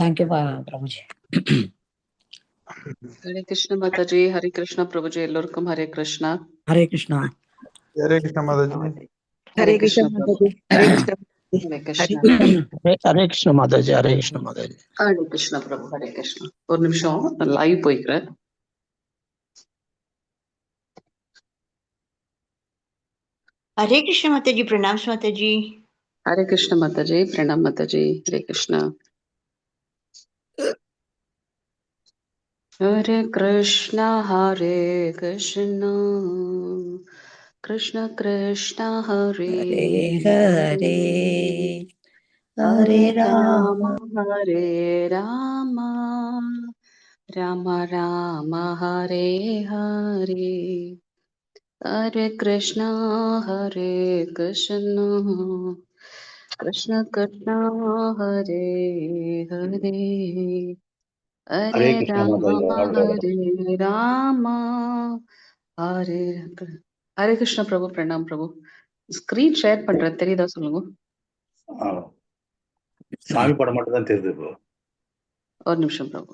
Thank you Prabhuji. Hare Krishna Mataji. Hare Krishna Prabhuji. எல்லோருக்கும் ஹரே கிருஷ்ணா. ஹரே கிருஷ்ணா. ஹரே கிருஷ்ண மாதாஜி. ஹரே கிருஷ்ண பிரபு. ஹரே கிருஷ்ண ஹரே கிருஷ்ணா. ஹரே கிருஷ்ண மாதாஜி. ஹரே கிருஷ்ண மாதாஜி. ஹரே கிருஷ்ண பிரபு. ஹரே கிருஷ்ணா. ஒரு நிமிஷம் லைவ் போய்க்கிறேன். हरे कृष्ण माताजी, प्रणाम माताजी। हरे कृष्ण माताजी, प्रणाम माताजी। हरे कृष्णा। हरे कृष्णा कृष्ण कृष्ण हरे ஹரே ஹரே ராம हरे राम राम राम हरे हरे हरे कृष्णा कृष्ण कृष्ण हरे हरे हरे राम हरे हरे कृष्ण प्रभु. प्रणाम प्रभु. ஸ்கிரீன் ஷேர் பண்றேன், தெரியுதா சொல்லுங்க. சாமி படம் மட்டும் தான் தெரியுது ப்ரோ. ஒரு நிமிஷம் பிரபு.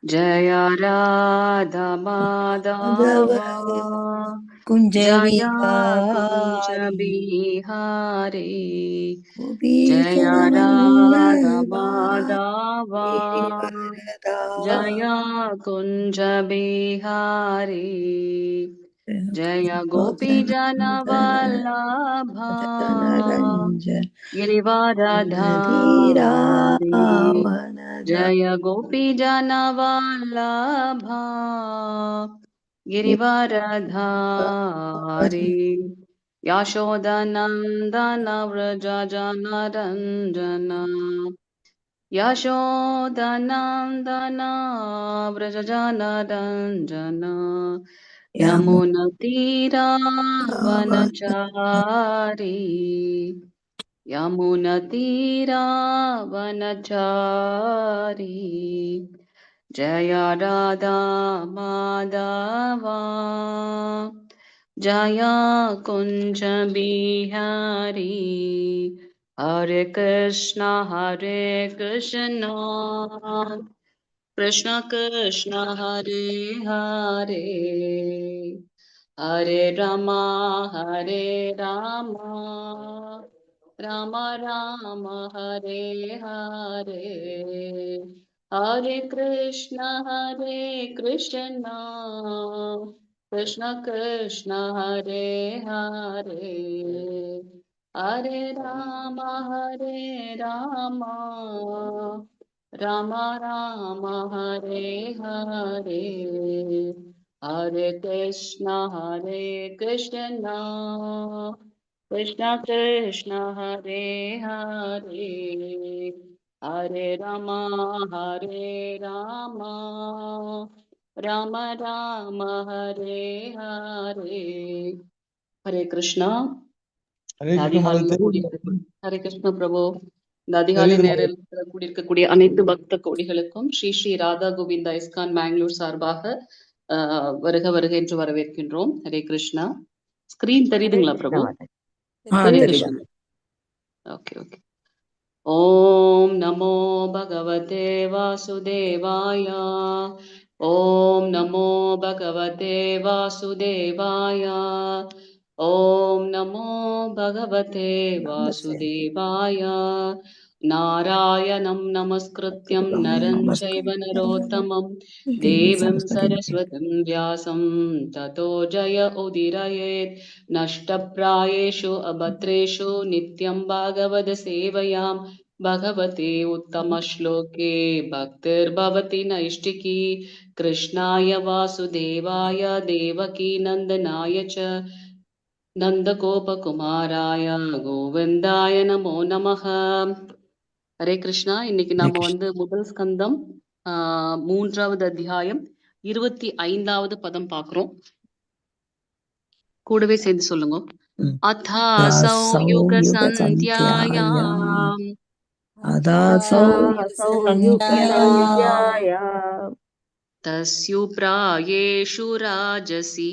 ஜய ராதா மாதவா குஞ்ச ஜய குஞ்ச பிஹாரி ஜய ராதா மாதவா ஜய குஞ்ச பிஹாரி ஜய கோபி ஜன வல்லபா गिरिवाराधारी जय गोपी जन वल्लभा गिरिवाराधारी यशोदनन्दन व्रज जनरञ्जन यशोदनन्दन व्रज जनरञ्जन यमुनतीरावनचारी यमुनतीरावनचारी जय राधा माधवा जय कुञ्ज बिहारी हरे कृष्ण कृष्ण कृष्ण हरे हरे हरे राम राम राम हरे हरे हरे कृष्ण कृष्ण कृष्ण हरे हरे हरे राम राम राम हरे हरे हरे कृष्ण कृष्ण कृष्ण हरे हरे हरे राम राम राम हरे हरे हरे कृष्णा. ஹரே கிருஷ்ண மாதாஜி. ஹரே கிருஷ்ண பிரபு. இந்த அதிகாலை நேரத்தில் கூடியிருக்கக்கூடிய அனைத்து பக்த கோடிகளுக்கும் ஸ்ரீ ஸ்ரீ ராதா கோவிந்தா இஸ்கான் பெங்களூர் சார்பாக வருக வருக என்று வரவேற்கின்றோம். ஹரே கிருஷ்ணா. ஸ்கிரீன் தெரியுதுங்களா பிரபு? Okay okay. ஓம் நமோ பகவதே வாசுதேவாய. ஓம் நமோ பகவதே வாசுதேவாய. ஓம் நமோ பகவதே வாசுதேவாய. நாராயணம் நமஸ்கிருத்யம் நரம் சைவ நரோத்தமம் தேவம் சரஸ்வதிம் வியாசம் ததோ ஜய உதிரயேத். நஷ்டப்ராயேஷு அபத்ரேஷு நித்யம் பாகவத சேவையாம் பகவதே உத்தம ஸ்லோகே பக்திர்பவதி நைஷ்டிகி. கிருஷ்ணாய வாசுதேவாய தேவகி நந்தனாய ச நந்தகோபகுமாராய கோவிந்தாய நமோ நமஹ. ஹரே கிருஷ்ணா. இன்னைக்கு நாம முதல் ஸ்கந்தம் 3வது அத்தியாயம் 25வது பதம் பாக்குறோம். கூடவே சேர்ந்து சொல்லுங்க. அதாசௌ யுக சந்த்யாயாம் தஸ்யு பிராயேஷு ராஜசி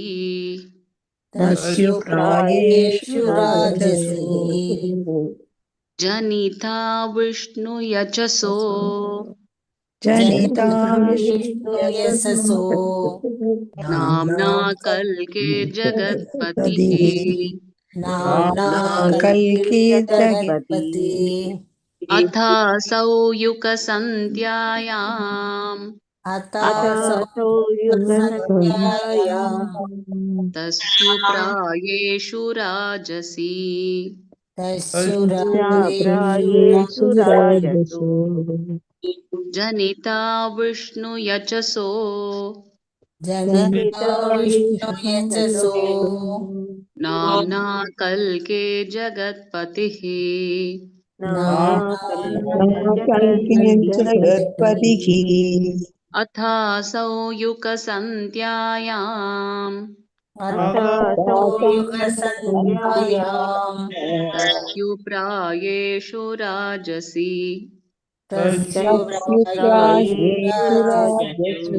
जनिता विष्णु यचसो जनिता विष्णु यशसो नाम्ना कल्के जगत्पतिः नाम्ना कल्कि जगत्पति अथासौ युगसन्ध्यायाम् अथासौ युगसन्ध्यायाम् तस्युप्रायेषु राजसी तस्युरायेषु राजसो जनिता विष्णु यचसो जनिता विष्णु यशसो नाम्ना कल्के जगत्पतिः नाम्ना कल्कि जगत्पतिः अथासौ युगसन्ध्यायाम् अथासौ युगसन्ध्यायाम् तस्युप्रायेषु राजसी तस्युरायेषु राजसो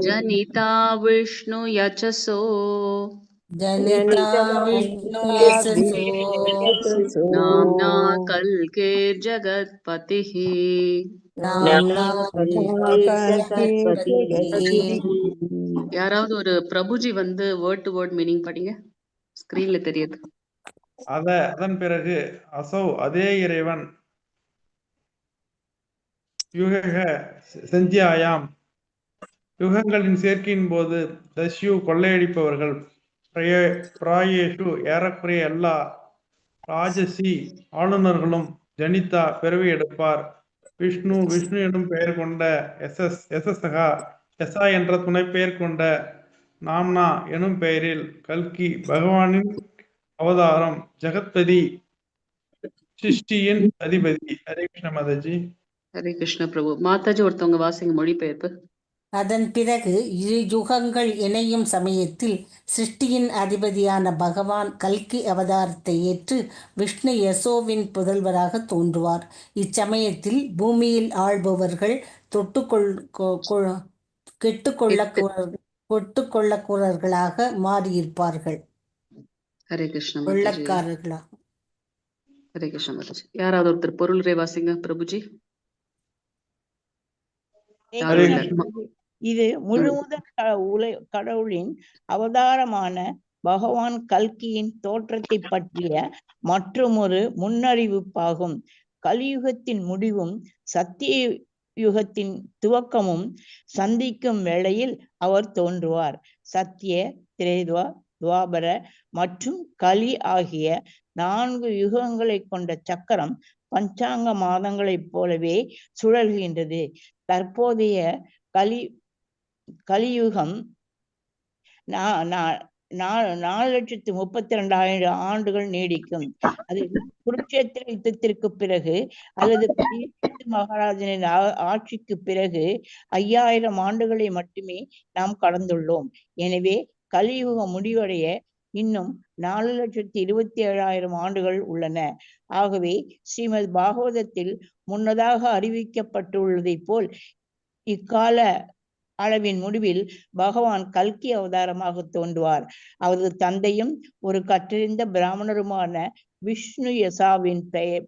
जनिता विष्णु यचसो जनिता विष्णु यशसो नाम्ना कल्के जगत्पतिः नाम्ना कल्कि जगत्पतिः யாராவது ஒரு பிரபுஜி வந்து வேர்ட் டு வேர்ட் மீனிங் படிங்க, ஸ்கிரீன்ல தெரியுது. அதன் பிறகு அசௌ அதே இறைவன் யுகக சந்தியாயாம் யுகங்களின் சேர்க்கையின் போது தஸ்யு கொள்ளையடிப்பவர்கள் பிராயேஷு ஏறக்குறைய எல்லா ராஜசி ஆளுநர்களும் ஜனிதா பிறவி எடுப்பார். விஷ்ணு விஷ்ணு எனும் பெயர் கொண்ட யசசகா யசா என்ற துணை பெயர் கொண்ட நாம்னா எனும் பெயரில் கல்கி பகவானின் அவதாரம் ஜெகத்பதி சிருஷ்டியின் அதிபதி. ஹரே கிருஷ்ண மாதாஜி. ஹரே கிருஷ்ண பிரபு. மாதாஜி ஒருத்தவங்க வாசிங்க மொழிபெயர்ப்பு. அதன் பிறகு இரு யுகங்கள் இணையும் சமயத்தில் சிருஷ்டியின் அதிபதியான பகவான் கல்கி அவதாரத்தை ஏற்று விஷ்ணு யசோவின் புதல்வராக தோன்றுவார். இச்சமயத்தில் பூமியில் ஆள்பவர்கள் கெட்டுக்கொள்ளக்கூறர்களாக மாறியிருப்பார்கள். ஹரே கிருஷ்ண மாதாஜி. கொள்ளக்காரர்களாக. ஹரே கிருஷ்ண மாதாஜி. யாராவது ஒருத்தர் பொருளுரை வாசிங்க பிரபுஜி. ஹரே கிருஷ்ண. இது முழுமுதற் கடவுளின் அவதாரமான பகவான் கல்கியின் தோற்றத்தை பற்றிய மற்றுமொரு முன்னறிவிப்பாகும். கலியுகத்தின் முடிவும் சத்திய யுகத்தின் துவக்கமும் சந்திக்கும் வேளையில் அவர் தோன்றுவார். சத்திய, திரேத்வா, துவாபர மற்றும் கலி ஆகிய 4 யுகங்களை கொண்ட சக்கரம் பஞ்சாங்க மாதங்களைப் போலவே சுழல்கின்றது. தற்போதைய கலியுகம் 4,32,000 ஆண்டுகள் நீடிக்கும். அது குருட்சேத்திர யுத்தத்திற்கு பிறகு அல்லது மகாராஜனின் ஆட்சிக்கு பிறகு 5000 ஆண்டுகளை மட்டுமே நாம் கடந்துள்ளோம். எனவே கலியுகம் முடிவடைய இன்னும் 4,27,000 ஆண்டுகள் உள்ளன. ஆகவே ஸ்ரீமத் பாகவதத்தில் முன்னதாக அறிவிக்கப்பட்டுள்ளதை போல் இக்கால அளவின் முடிவில் பகவான் கல்கி அவதாரமாக தோன்றுவார். அவரது தந்தையும் ஒரு கற்றறிந்த பிராமணருமான விஷ்ணு யசாவின்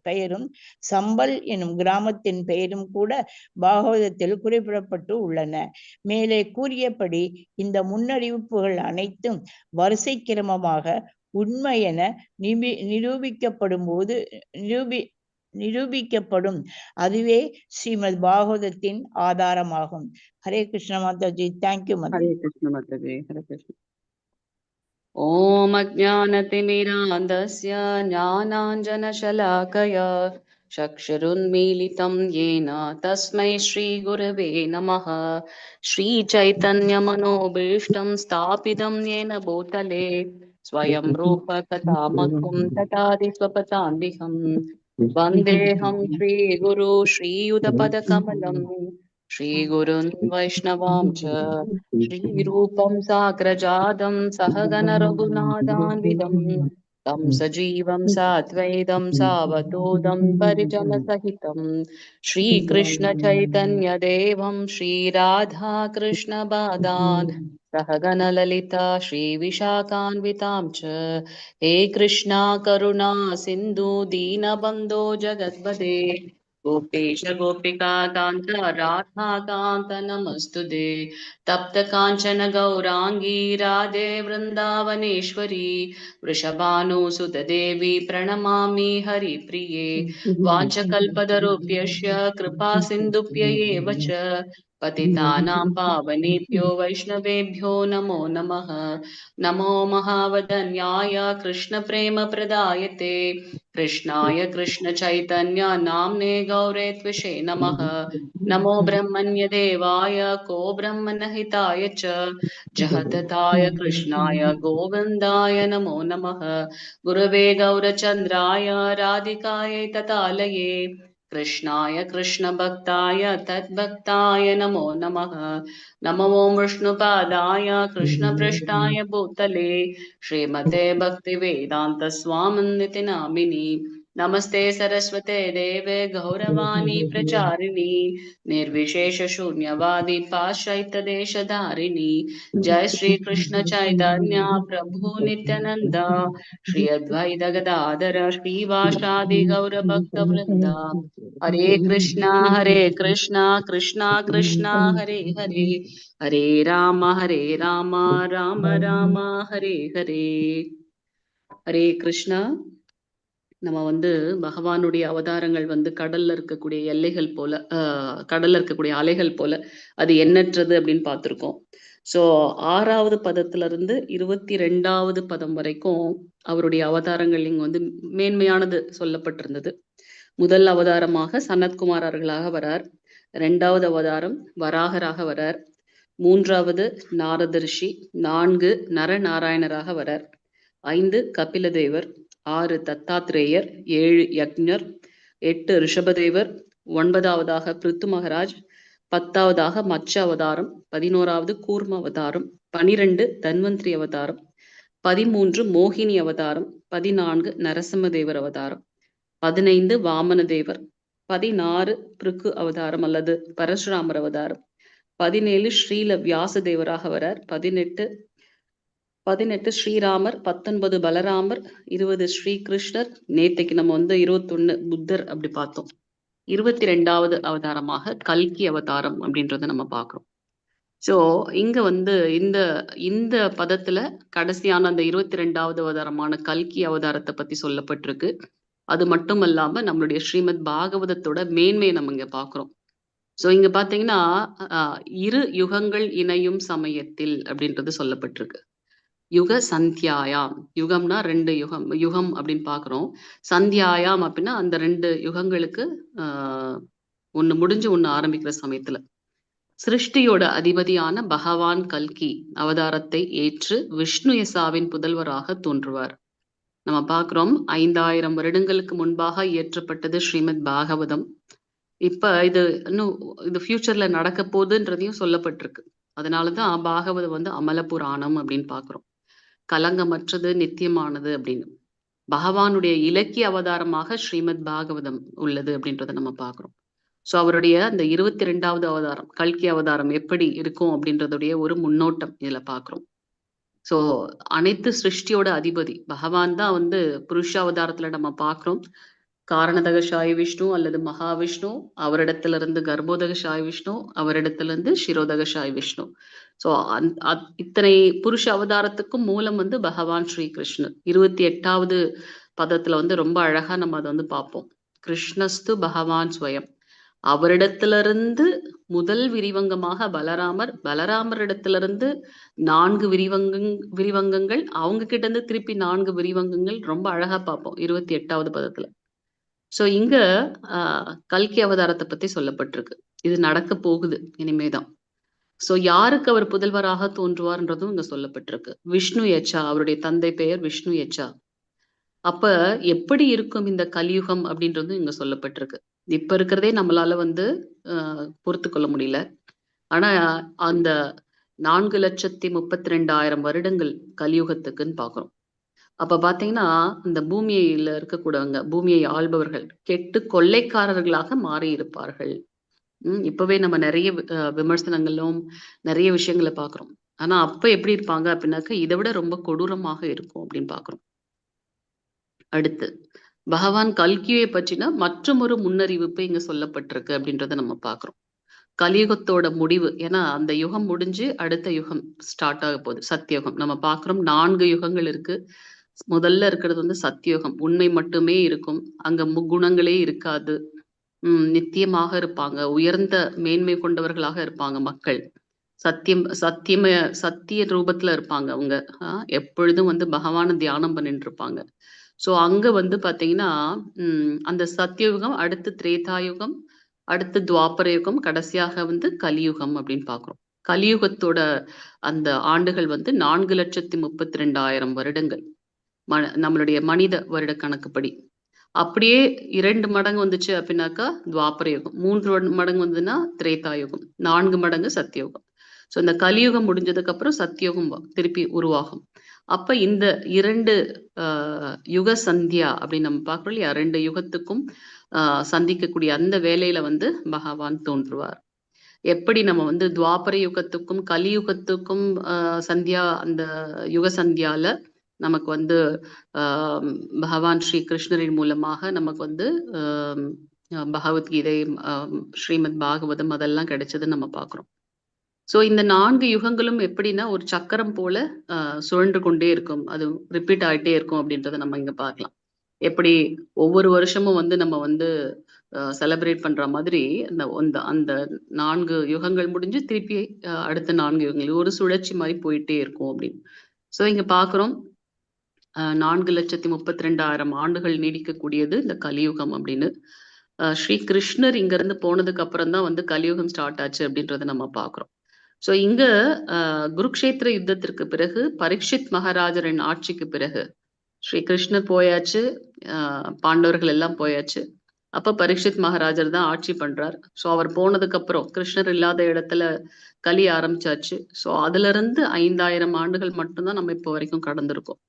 பெயரும் சம்பல் எனும் கிராமத்தின் பெயரும் கூட பாகவதத்தில் குறிப்பிடப்பட்டு உள்ளன. மேலே கூறியபடி இந்த முன்னறிவிப்புகள் அனைத்தும் வரிசை கிரமமாக உண்மை என நிரூபிக்கப்படும். அதுவே ஸ்ரீமத் பாகவதத்தின் ஆதாரமாகும். ஹரே கிருஷ்ண மாதாஜி. தேங்க்யூ ஹரே கிருஷ்ண மாதாஜி. ஹரே கிருஷ்ண. ஓம் அஜ்ஞானதிமிராந்தஸ்ய ஞானாஞ்சனசலாகயா சக்ஷுருன்மீலிதம் येन तस्मै श्रीगुरवे नमः. श्रीचैतन्यमनोभीष्टं स्थापितं येन भूतले स्वयं रूप कथा मह्यं ददाति स्वपदान्तिकम्. वन्देऽहं श्रीगुरु श्रीयुतपदकमलं श्रीगुरुन् वैष्णवां च श्रीरूपं साग्रजातं सहगण रघुनाथान्वितं तं सजीवं साद्वैतं सावधूतं परिजनसहितं श्रीकृष्णचैतन्यदेवं श्रीराधाकृष्णपादान् सहगणललिता श्रीविशाखान्वितां च हे कृष्णा करुणा सिन्धु दीनबन्धो जगत्पते गोपेश गोपिका कान्त राधा कान्त नमस्तुते तप्त काञ्चन गौरांगी राधे वृन्दावनेश्वरी वृषभानुसुत देवी प्रणमामि हरिप्रिये वाञ्छकल्पतरुभ्यश्च कृपा सिन्धुभ्य एव च पतितानां पावनेभ्यो वैष्णवेभ्यो नमो नमः नमो महावदन्याय कृष्णप्रेमप्रदायते कृष्णाय कृष्णचैतन्य नाम्ने गौरे त्विषे नमः नमो ब्रह्मण्यदेवाय को ब्रह्मणहिताय च जगदताय कृष्णाय गोविन्दाय नमो नमः गुरवे गौरचन्द्राय राधिकायै ततालये कृष्णाय कृष्णभक्ताय तद्भक्ताय नमो नमः नमो विष्णुपादाय कृष्णपृष्ठाय भूतले श्रीमते भक्तिवेदान्त स्वामिनिति नामिनि नमस्ते सरस्वते देवे गौरवाणी प्रचारिणी निर्विशेष शून्यवादी पाश्चात्य देशधारिणी जय श्री कृष्ण चैतन्य प्रभु नित्यानंद श्री अद्वैत गदाधर श्रीवासादि गौर भक्त वृंद हरे कृष्णा कृष्णा कृष्णा हरे हरे हरे राम राम राम हरे हरे हरे कृष्णा நம்ம பகவானுடைய அவதாரங்கள் கடல்ல இருக்கக்கூடிய எல்லைகள் போல கடல்ல இருக்கக்கூடிய அலைகள் போல அது எண்ணற்றது அப்படின்னு பார்த்திருக்கோம். ஸோ 6வது பதத்துல இருந்து 22வது பதம் வரைக்கும் அவருடைய அவதாரங்கள் இங்க மேன்மையானது சொல்லப்பட்டிருந்தது. முதல் அவதாரமாக சனத்குமாரர்களாக வரார். 2வது அவதாரம் வராகராக வரார். 3வது நாரத ரிஷி. 4 நரநாராயணராக வரார். 5 கபிலதேவர். 6 தத்தாத்ரேயர். 7 யக்ஞர். 8 ரிஷபதேவர். 9வதாக பிருத்து மகராஜ். 10வதாக மச்ச அவதாரம். 11வது கூர்ம அவதாரம். 12 தன்வந்திரி அவதாரம். 13 மோகினி அவதாரம். 14 நரசிம்மதேவர் அவதாரம். 15 வாமன தேவர். 16 பிருக்கு அவதாரம் அல்லது பரசுராமர் அவதாரம். 17 ஸ்ரீல வியாசதேவராக வரார். 18 ஸ்ரீராமர். 19 பலராமர். 20 ஸ்ரீகிருஷ்ணர். நேத்தைக்கு நம்ம 21 புத்தர் அப்படி பார்த்தோம். 22வது அவதாரமாக கல்கி அவதாரம் அப்படின்றத நம்ம பார்க்கிறோம். சோ இங்க இந்த இந்த பதத்துல கடைசியான அந்த 22வது அவதாரமான கல்கி அவதாரத்தை பத்தி சொல்லப்பட்டிருக்கு. அது மட்டும் இல்லாம நம்மளுடைய ஸ்ரீமத் பாகவதத்தோட மேன்மையை நம்ம இங்க பாக்குறோம். சோ இங்க பாத்தீங்கன்னா 2 யுகங்கள் இணையும் சமயத்தில் அப்படின்றது சொல்லப்பட்டிருக்கு. யுக சந்தியாயாம். யுகம்னா 2 யுகம். யுகம் அப்படின்னு பாக்குறோம். சந்தியாயாம் அப்படின்னா அந்த 2 யுகங்களுக்கு ஒண்ணு முடிஞ்சு ஒண்ணு ஆரம்பிக்கிற சமயத்துல சிருஷ்டியோட அதிபதியான பகவான் கல்கி அவதாரத்தை ஏற்று விஷ்ணுயசாவின் புதல்வராக தோன்றுவார். நம்ம பார்க்கிறோம் 5000 வருடங்களுக்கு முன்பாக இயற்றப்பட்டது ஸ்ரீமத் பாகவதம். இப்ப இது இன்னும் இது ஃபியூச்சர்ல நடக்க போகுதுன்றதையும் சொல்லப்பட்டிருக்கு. அதனாலதான் பாகவதம் அமல புராணம் அப்படின்னு பாக்குறோம். கலங்கமற்றது, நித்தியமானது அப்படின்னு. பகவானுடைய இலக்கிய அவதாரமாக ஸ்ரீமத் பாகவதம் உள்ளது அப்படின்றத நம்ம பாக்குறோம். சோ அவருடைய அந்த 22வது அவதாரம் கல்கி அவதாரம் எப்படி இருக்கும் அப்படின்றதுடைய ஒரு முன்னோட்டம் இதுல பாக்குறோம். சோ அனைத்து சிருஷ்டியோட அதிபதி பகவான் தான் புருஷ அவதாரத்துல நம்ம பாக்குறோம். காரணதகசாயி விஷ்ணு அல்லது மகாவிஷ்ணு, அவரிடத்துல இருந்து கர்ப்போதகசாயி விஷ்ணு, அவரிடத்துல இருந்து சிரோதகசாயி விஷ்ணு. சோ இத்தனை புருஷ அவதாரத்துக்கும் மூலம் பகவான் ஸ்ரீ கிருஷ்ணர். 28வது பதத்துல ரொம்ப அழகா நம்ம அதை பார்ப்போம். கிருஷ்ணஸ்து பகவான் ஸ்வயம். அவரிடத்திலிருந்து முதல் விரிவங்கமாக பலராமர், பலராமரிடத்திலிருந்து 4 விரிவங்கங்கள், அவங்க கிட்ட இருந்து திருப்பி 4 விரிவங்கங்கள் ரொம்ப அழகா பார்ப்போம் 28வது பதத்துல. சோ இங்க கல்கி அவதாரத்தை பத்தி சொல்லப்பட்டிருக்கு. இது நடக்க போகுது இனிமேதான். சோ யாருக்கு அவர் புதல்வராக தோன்றுவார்ன்றதும் இங்க சொல்லப்பட்டிருக்கு. விஷ்ணு யச்சா, அவருடைய தந்தை பெயர் விஷ்ணு யச்சா. அப்ப எப்படி இருக்கும் இந்த கலியுகம் அப்படின்றதும் இங்க சொல்லப்பட்டிருக்கு. இப்ப இருக்கிறதே நம்மளால பொறுத்து கொள்ள முடியல. ஆனா அந்த 4,32,000 வருடங்கள் கலியுகத்துக்குன்னு பாக்குறோம். அப்ப பாத்தீங்கன்னா இந்த பூமியில இருக்கக்கூடியவங்க, பூமியை ஆள்பவர்கள் கெட்டு கொள்ளைக்காரர்களாக மாறி இருப்பார்கள். இப்பவே நம்ம நிறைய விமர்சனங்களும் நிறைய விஷயங்களை பாக்குறோம். ஆனா அப்ப எப்படி இருப்பாங்க அப்படின்னாக்க இதை விட ரொம்ப கொடூரமாக இருக்கும் அப்படின்னு பாக்குறோம். அடுத்து பகவான் கல்கியை பற்றின மற்றொரு முன்னறிவிப்பு இங்க சொல்லப்பட்டிருக்கு அப்படின்றத நம்ம பாக்குறோம். கலியுகத்தோட முடிவு, ஏன்னா அந்த யுகம் முடிஞ்சு அடுத்த யுகம் ஸ்டார்ட் ஆக போகுது, சத்தியுகம். நம்ம பாக்குறோம் 4 யுகங்கள் இருக்கு. முதல்ல இருக்கிறது வந்து சத்தியுகம், உண்மை மட்டுமே இருக்கும், அங்க முக்குணங்களே இருக்காது. நித்தியமாக இருப்பாங்க, உயர்ந்த மேன்மை கொண்டவர்களாக இருப்பாங்க மக்கள். சத்திய ரூபத்துல இருப்பாங்க அவங்க. எப்பொழுதும் வந்து பகவான தியானம் பண்ணிட்டு இருப்பாங்க. சோ அங்க வந்து பாத்தீங்கன்னா அந்த சத்தியுகம், அடுத்து திரேதாயுகம், அடுத்து துவாபர யுகம், கடைசியாக வந்து கலியுகம் அப்படின்னு பாக்குறோம். கலியுகத்தோட அந்த ஆண்டுகள் வந்து 4,32,000 வருடங்கள் நம்மளுடைய மனித வருட கணக்குப்படி. அப்படியே 2 மடங்கு வந்துச்சு அப்படின்னாக்கா துவாபர யுகம், 3 மடங்கு வந்ததுன்னா திரேதாயுகம், 4 மடங்கு சத்தியுகம். ஸோ இந்த கலியுகம் முடிஞ்சதுக்கு அப்புறம் சத்தியுகம் திருப்பி உருவாகும். அப்ப இந்த 2 யுக சந்தியா அப்படின்னு நம்ம பார்க்கிறோம் இல்லையா, 2 யுகத்துக்கும் சந்திக்கக்கூடிய அந்த வேலையில வந்து பகவான் தோன்றுவார். எப்படி நம்ம வந்து துவாபர யுகத்துக்கும் கலியுகத்துக்கும் சந்தியா, அந்த யுக சந்தியால நமக்கு வந்து பகவான் ஸ்ரீ கிருஷ்ணரின் மூலமாக நமக்கு வந்து பகவத்கீதை, ஸ்ரீமத் பாகவதம் அதெல்லாம் கிடைச்சதுன்னு நம்ம பார்க்கிறோம். ஸோ இந்த 4 யுகங்களும் எப்படின்னா ஒரு சக்கரம் போல சுழன்று கொண்டே இருக்கும், அது ரிப்பீட் ஆகிட்டே இருக்கும் அப்படின்றத நம்ம இங்க பார்க்கலாம். எப்படி ஒவ்வொரு வருஷமும் வந்து நம்ம வந்து செலிப்ரேட் பண்ற மாதிரி அந்த 4 யுகங்கள் முடிஞ்சு திருப்பி அடுத்த 4 யுகங்கள் ஒரு சுழற்சி மாதிரி போயிட்டே இருக்கும் அப்படின்னு. ஸோ இங்க பார்க்குறோம் 4,32,000 ஆண்டுகள் நீடிக்கக்கூடியது இந்த கலியுகம் அப்படின்னு. ஸ்ரீ கிருஷ்ணர் இங்க இருந்து போனதுக்கு அப்புறம் தான் வந்து கலியுகம் ஸ்டார்ட் ஆச்சு அப்படின்றத நம்ம பார்க்குறோம். ஸோ இங்க குருக்ஷேத்திர யுத்தத்திற்கு பிறகு, பரீட்சித் மகாராஜரின் ஆட்சிக்கு பிறகு ஸ்ரீ கிருஷ்ணர் போயாச்சு, பாண்டவர்கள் எல்லாம் போயாச்சு. அப்ப பரீட்சித் மகாராஜர் தான் ஆட்சி பண்றார். ஸோ அவர் போனதுக்கு அப்புறம் கிருஷ்ணர் இல்லாத இடத்துல கலி ஆரம்பிச்சாச்சு. ஸோ அதுல இருந்து 5,000 ஆண்டுகள் மட்டும்தான் நம்ம இப்போ வரைக்கும் கடந்திருக்கோம்.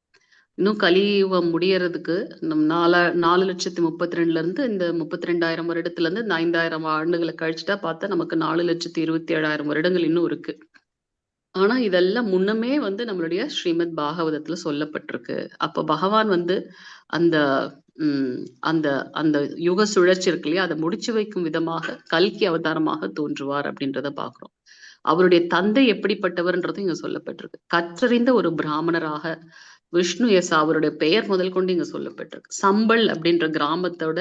இன்னும் கலியுகம் முடியறதுக்கு நம்ம 4,32,000 இருந்து இந்த 32,000 வருடத்துல இருந்து இந்த 5,000 ஆண்டுகளை கழிச்சுட்டா பார்த்தா நமக்கு 4,27,000 வருடங்கள் இன்னும் இருக்கு. ஆனா இதெல்லாம் முன்னமே வந்து நம்மளுடைய ஸ்ரீமத் பாகவதத்துல சொல்லப்பட்டிருக்கு. அப்ப பகவான் வந்து அந்த அந்த அந்த யுக சுழற்சி இருக்கு இல்லையா, அதை முடிச்சு வைக்கும் விதமாக கல்கி அவதாரமாக தோன்றுவார் அப்படின்றத பாக்குறோம். அவருடைய தந்தை எப்படிப்பட்டவர்ன்றது இங்க சொல்லப்பட்டிருக்கு. கற்றறிந்த ஒரு பிராமணராக விஷ்ணு யசா அவருடைய பெயர் முதல் கொண்டு இங்க சொல்லப்பட்டிருக்கு. சம்பல் அப்படின்ற கிராமத்தோட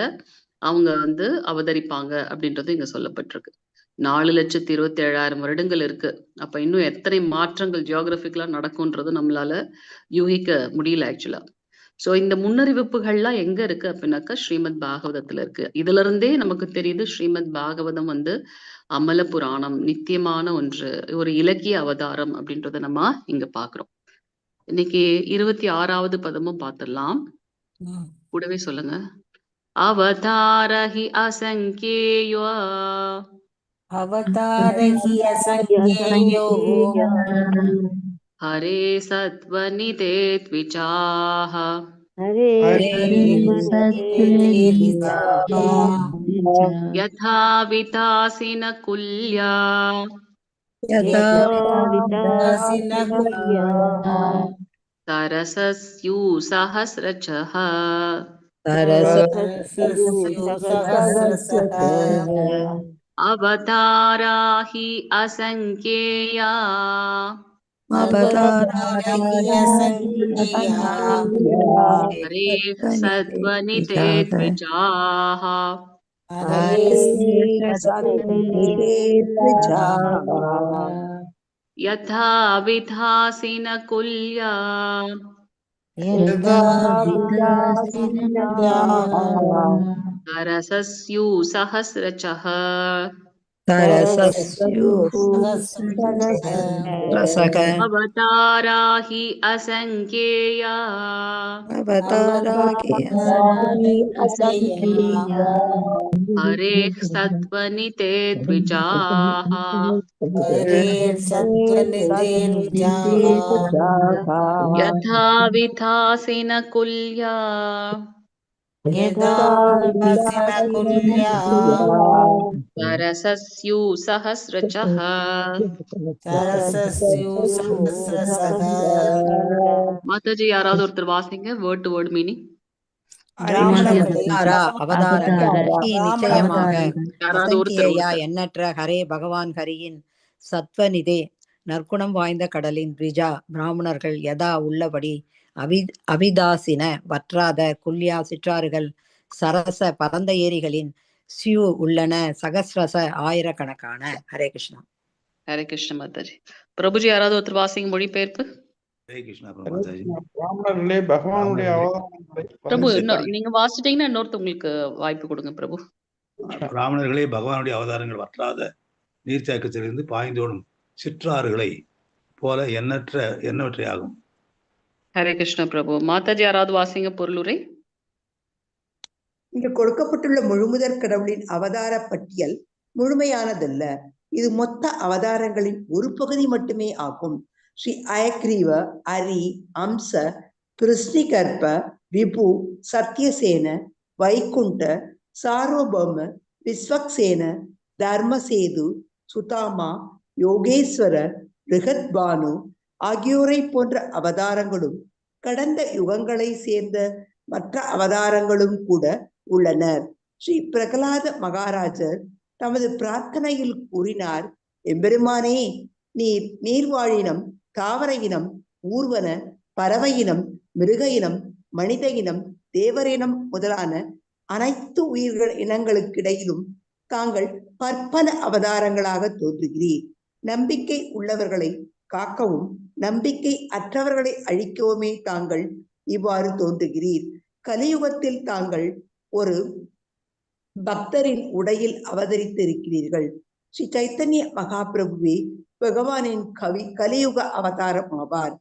அவங்க வந்து அவதரிப்பாங்க அப்படின்றது இங்க சொல்லப்பட்டிருக்கு. 4,27,000 வருடங்கள் இருக்கு. அப்ப இன்னும் எத்தனை மாற்றங்கள் ஜியோகிராபிக்கலா நடக்கும்ன்றது நம்மளால யூகிக்க முடியல ஆக்சுவலா. சோ இந்த முன்னறிவிப்புகள்லாம் எங்க இருக்கு அப்படின்னாக்கா ஸ்ரீமத் பாகவதத்துல இருக்கு. இதுல இருந்தே நமக்கு தெரியுது ஸ்ரீமத் பாகவதம் வந்து அமல புராணம், நித்தியமான ஒன்று, ஒரு இலக்கிய அவதாரம் அப்படின்றத நம்ம இங்க பாக்குறோம். இன்னைக்கு 26வது பதமும் பார்த்துடலாம். கூடவே சொல்லுங்க. அவதாரஹி அசங்கேயோ அவதாரஹி அசங்கேயோ ஹரே சத்வநிதே த்விஜாஹ ஹரே யதா விதாசின குல்யா சரசஸ்யூ சஹஸ்ரசஹ அவதாராஹி அசங்கேயா ஹரே சத்வநிதே த்விஜாஹ யதா விதாசின குல்யா சரசஸ்யூ சஹஸ்ரசஹ सरसस्युः अवतारा हि असङ्ख्येया हरेः सत्त्वनिते द्विजाः हरेर्सत्त्वनिधे द्विजाः यथा विथासि न कुल्या यदा विभासिन कुल्या सरसस्यु सहस्रचः सरसस्युः सहस्रशः மாதாஜி யாராவது ஒருத்தர் வாசிங்க வேர்ட் டு வேர்ட் மீனிங். அவதாரங்கள் நிச்சயமாக யாராவது ஒருத்தர் அசங்கியா எண்ணற்ற ஹரே பகவான் ஹரியின் சத்வநிதே நற்குணம் வாய்ந்த கடலின் த்விஜா பிராமணர்கள் யதா உள்ளபடி அபிதாசின வற்றாத குல்யா சிற்றாறுகள் சரச பரந்த ஏரிகளின் சியூ உள்ளன சகஸ்ரச ஆயிரக்கணக்கான. ஹரே கிருஷ்ணா. ஹரே கிருஷ்ண மாதாஜி. பிரபுஜி யாராவது ஒருத்தர் வாசிங்க மொழிபெயர்ப்பு. ஹரே கிருஷ்ணா பிரமாதாஜி. பிராமணர்களே பகவானுடைய அவதாரங்களை பிரபு நீங்க வாசிட்டீங்கன்னா இன்னொருத்தவங்களுக்கு வாய்ப்பு கொடுங்க பிரபு. பிராமணர்களே பகவானுடைய அவதாரங்கள் வற்றாத நீர்த்தாக்கத்திலிருந்து பாய்ந்தோடும் சிற்றாறுகளை போல எண்ணற்றே ஆகும். ஹரே கிருஷ்ண பிரபு. மாதாஜி யாராவது வாசிங்க பொருளுரை. இங்கு கொடுக்கப்பட்டுள்ள முழுமுதற் கடவுளின் அவதார பட்டியல் முழுமையானதல்ல. இது மொத்த அவதாரங்களின் ஒரு பகுதி மட்டுமே ஆகும். ஸ்ரீ அயக்ரீவ, அரி, அம்ச, கிருஷ்ணிகர்ப, விபு, சத்யசேன, வைகுண்ட, சார்வபௌம, விஸ்வக்சேன, தர்மசேது, சுதாமா, யோகேஸ்வர, ரிகத்பானு ஆகியோரை போன்ற அவதாரங்களும் கடந்த யுகங்களை சேர்ந்த மற்ற அவதாரங்களும் கூட உள்ளனர். ஸ்ரீ பிரகலாத மகாராஜர் தமது பிரார்த்தனையில் கூறினார், எம்பெருமானே, நீர் நீர்வாழினம், தாவர இனம், ஊர்வன, பறவை இனம், மிருக இனம், மனித இனம், தேவரினம் முதலான அனைத்து உயிர்கள் இனங்களுக்கிடையிலும் தாங்கள் பற்பல அவதாரங்களாக தோன்றுகிறீர். நம்பிக்கை உள்ளவர்களை காக்கவும் நம்பிக்கை அற்றவர்களை அழிக்கவுமே தாங்கள் இவ்வாறு தோன்றுகிறீர். கலியுகத்தில் தாங்கள் ஒரு பக்தரின் உடையில் அவதரித்திருக்கிறீர்கள். ஸ்ரீ சைத்தன்ய மகாபிரபுவே பகவானின் கலியுக அவதாரம் ஆவார்.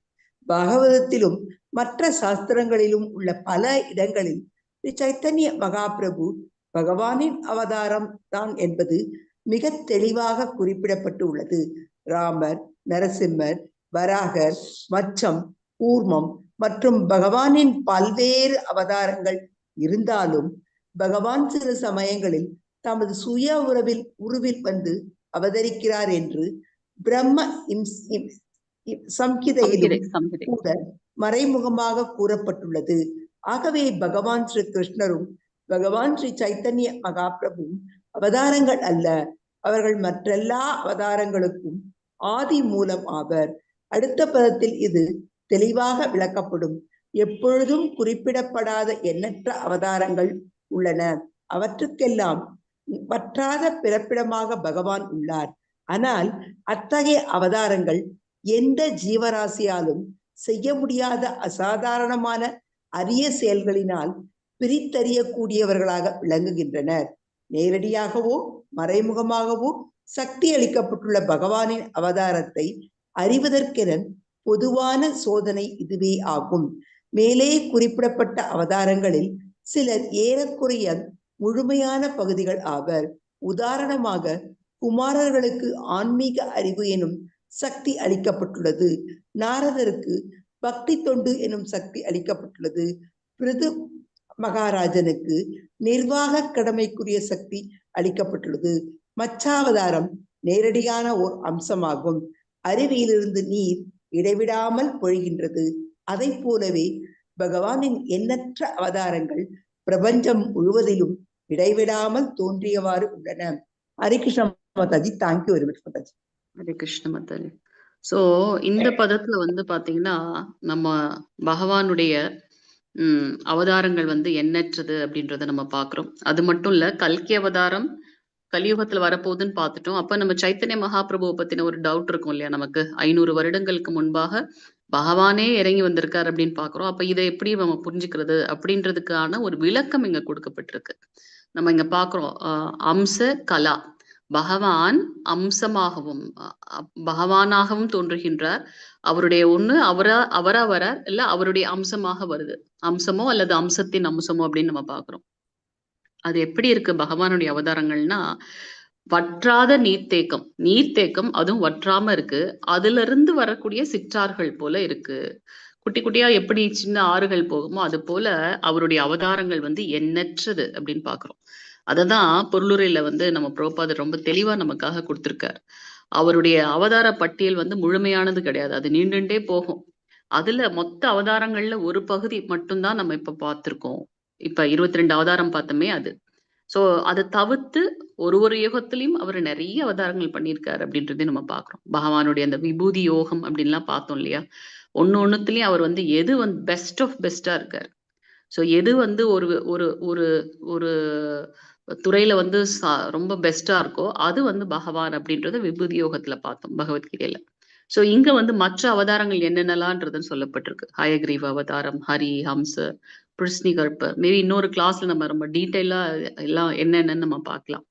பாகவதத்திலும் மற்ற சாஸ்திரங்களிலும் உள்ள பல இடங்களில் ஸ்ரீ சைத்தன்ய மகாபிரபு பகவானின் அவதாரம் தான் என்பது மிக தெளிவாக குறிப்பிடப்பட்டு உள்ளது. ராமர், நரசிம்மர், வராகர், மச்சம், கூர்மம் மற்றும் பகவானின் பல்வேறு அவதாரங்கள் இருந்தாலும் பகவான் சில சமயங்களில் தமது சுய உருவில் வந்து அவதரிக்கிறார் என்று பிரம்ம சம்ஹிதையிலும் கூட மறைமுகமாக கூறப்பட்டுள்ளது. ஆகவே பகவான் ஸ்ரீ கிருஷ்ணரும் பகவான் ஸ்ரீ சைத்தன்ய மகாபிரபுவும் அவதாரங்கள் அல்ல, அவர்கள் மற்றெல்லா அவதாரங்களுக்கும் ஆதி மூலம் ஆவர். அடுத்த பதத்தில் இது தெளிவாக விளக்கப்படும். எப்பொழுதும் குறிப்பிடப்படாத எண்ணற்ற அவதாரங்கள் உள்ளன. அவற்றுக்கெல்லாம் வற்றாத பிறப்பிடமாக பகவான் உள்ளார். ஆனால் அத்தகைய அவதாரங்கள் எந்த ஜீவராசியாலும் செய்ய முடியாத அசாதாரணமான அரிய செயல்களினால் பிரித்தறியக்கூடியவர்களாக விளங்குகின்றனர். நேரடியாகவோ மறைமுகமாகவோ சக்தி அளிக்கப்பட்டுள்ள பகவானின் அவதாரத்தை அறிவதற்கென பொதுவான சோதனை இதுவே ஆகும். மேலே குறிப்பிடப்பட்ட அவதாரங்களில் சிலர் ஏறக்குறைய முழுமையான பகுதிகள் ஆவர். உதாரணமாக, குமாரர்களுக்கு ஆன்மீக அறிவு எனும் சக்தி அளிக்கப்பட்டுள்ளது. நாரதருக்கு பக்தி தொண்டு எனும் சக்தி அளிக்கப்பட்டுள்ளது. பிருது மகாராஜனுக்கு நிர்வாக கடமைக்குரிய சக்தி அளிக்கப்பட்டுள்ளது. மச்சாவதாரம் நேரடியான ஓர் அம்சமாகும். அருவியிலிருந்து நீர் இடைவிடாமல் பொழிகின்றது. அதை போலவே பகவானின் எண்ணற்ற அவதாரங்கள் பிரபஞ்சம் முழுவதிலும் இடைவிடாமல் தோன்றியவாறு உள்ளன. Hare Krishna Mataji. Thank you very much Mataji. Hare Krishna Mataji. So இந்த பதத்துல வந்து பாத்தீங்கன்னா நம்ம பகவானுடைய அவதாரங்கள் வந்து எண்ணற்றது அப்படின்றத நம்ம பாக்குறோம். அது மட்டும் இல்ல, கல்கி அவதாரம் கலியுகத்துல வரப்போகுதுன்னு பார்த்துட்டோம். அப்ப நம்ம சைத்தன்ய மகாபிரபுவை பத்தின ஒரு டவுட் இருக்கும் இல்லையா நமக்கு. 500 வருடங்களுக்கு முன்பாக பகவானே இறங்கி வந்திருக்காரு அப்படின்னு பாக்குறோம். அப்ப இதை எப்படி நம்ம புரிஞ்சுக்கிறது அப்படின்றதுக்கான ஒரு விளக்கம் இங்க கொடுக்கப்பட்டிருக்கு. நம்ம இங்க பாக்குறோம் அம்ச கலா. பகவான் அம்சமாகவும் பகவானாகவும் தோன்றுகின்றார். அவருடைய ஒண்ணு அவரா வரார், இல்ல அவருடைய அம்சமாக வருது. அம்சமோ அல்லது அம்சத்தின் அம்சமோ அப்படின்னு நம்ம பாக்குறோம். அது எப்படி இருக்கு பகவானுடைய அவதாரங்கள்னா, வற்றாத நீர்த்தேக்கம் அதுவும் வற்றாம இருக்கு. அதுல இருந்து வரக்கூடிய சிற்றார்கள் போல இருக்கு. குட்டி குட்டியா எப்படி சின்ன ஆறுகள் போகுமோ அது போல அவருடைய அவதாரங்கள் வந்து எண்ணற்றது அப்படின்னு பாக்குறோம். அததான் பொருளுரையில வந்து நம்ம பிரபுபாதர் ரொம்ப தெளிவா நமக்காக கொடுத்திருக்கார். அவருடைய அவதார பட்டியல் வந்து முழுமையானது கிடையாது, அது நீண்டுண்டே போகும். அதுல மொத்த அவதாரங்கள்ல ஒரு பகுதி மட்டும்தான் நம்ம இப்ப பார்த்திருக்கோம். இப்ப 22 அவதாரம் பார்த்தோமே அது. சோ அதை தவிர்த்து ஒரு யோகத்திலையும் அவர் நிறைய அவதாரங்கள் பண்ணியிருக்காரு அப்படின்றதையும் நம்ம பாக்குறோம். பகவானுடைய அந்த விபூதி யோகம் அப்படின்லாம் பார்த்தோம் இல்லையா? ஒண்ணுத்துலயும் அவர் வந்து எது வந்து பெஸ்ட் ஆஃப் பெஸ்டா இருக்காரு. சோ எது வந்து ஒரு ஒரு ஒரு ஒரு துறையில வந்து ரொம்ப பெஸ்டா இருக்கோ அது வந்து பகவான் அப்படின்றத விபூதி யோகத்துல பார்த்தோம் பகவத்கீதையில. சோ இங்க வந்து மற்ற அவதாரங்கள் என்னென்னலான்றதுன்னு சொல்லப்பட்டிருக்கு. ஹயக்ரீவ அவதாரம், ஹரி, ஹம்ச, பிருஷ்ணிகற்ப, மேபி இன்னொரு கிளாஸ்ல நம்ம ரொம்ப டீட்டெயிலா எல்லாம் என்னென்னு நம்ம பார்க்கலாம்.